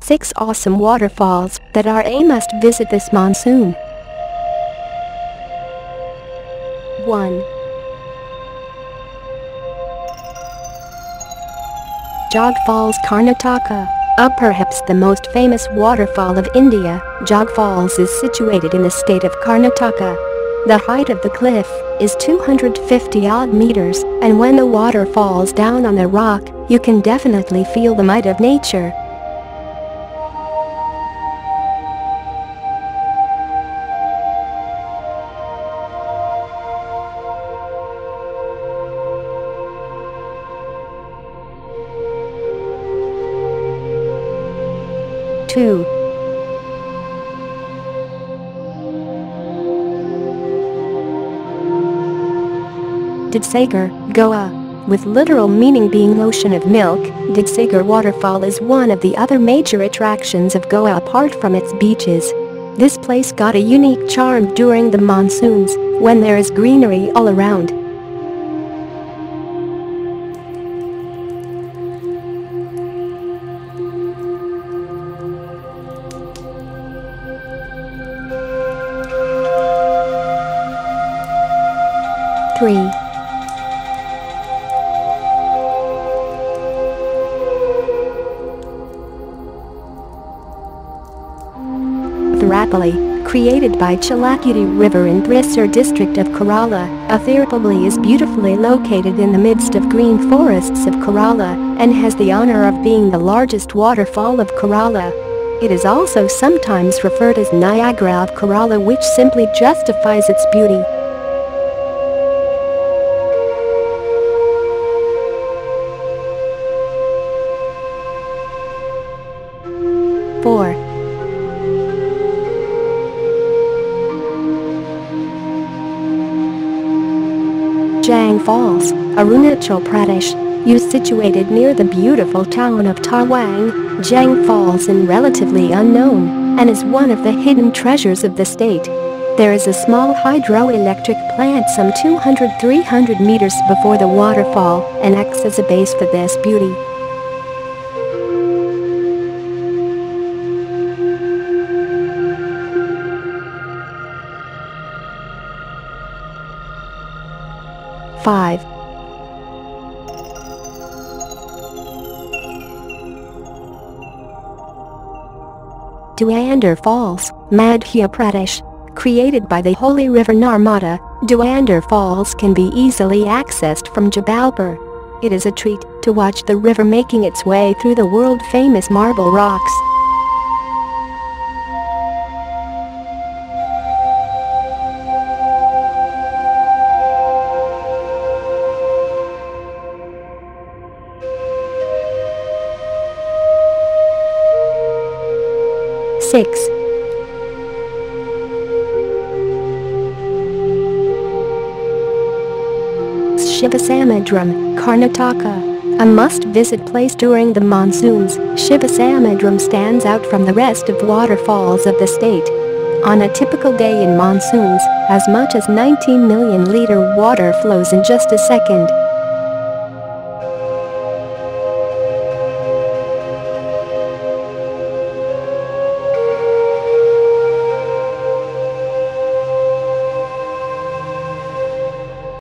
6 awesome waterfalls that are a must-visit this monsoon. 1. Jog Falls, Karnataka. Perhaps the most famous waterfall of India, Jog Falls is situated in the state of Karnataka. The height of the cliff is 250-odd meters, and when the water falls down on the rock, you can definitely feel the might of nature. Two. Dudhsagar, Goa. With literal meaning being ocean of milk, Dudhsagar waterfall is one of the other major attractions of Goa apart from its beaches. This place got a unique charm during the monsoons, when there is greenery all around. Three. Thirupalli, created by Chalakudi River in Thrissur district of Kerala, Thirupalli is beautifully located in the midst of green forests of Kerala and has the honor of being the largest waterfall of Kerala. It is also sometimes referred as Niagara of Kerala, which simply justifies its beauty. 4. Jang Falls, Arunachal Pradesh, situated near the beautiful town of Tawang. Jang Falls is relatively unknown and is one of the hidden treasures of the state. There is a small hydroelectric plant some 200-300 meters before the waterfall and acts as a base for this beauty. 5. Duandar Falls, Madhya Pradesh. Created by the holy river Narmada, Duandar Falls can be easily accessed from Jabalpur. It is a treat to watch the river making its way through the world-famous marble rocks. 6. Shivasamudram, Karnataka. A must-visit place during the monsoons, Shivasamudram stands out from the rest of waterfalls of the state. On a typical day in monsoons, as much as 19 million liter water flows in just a second.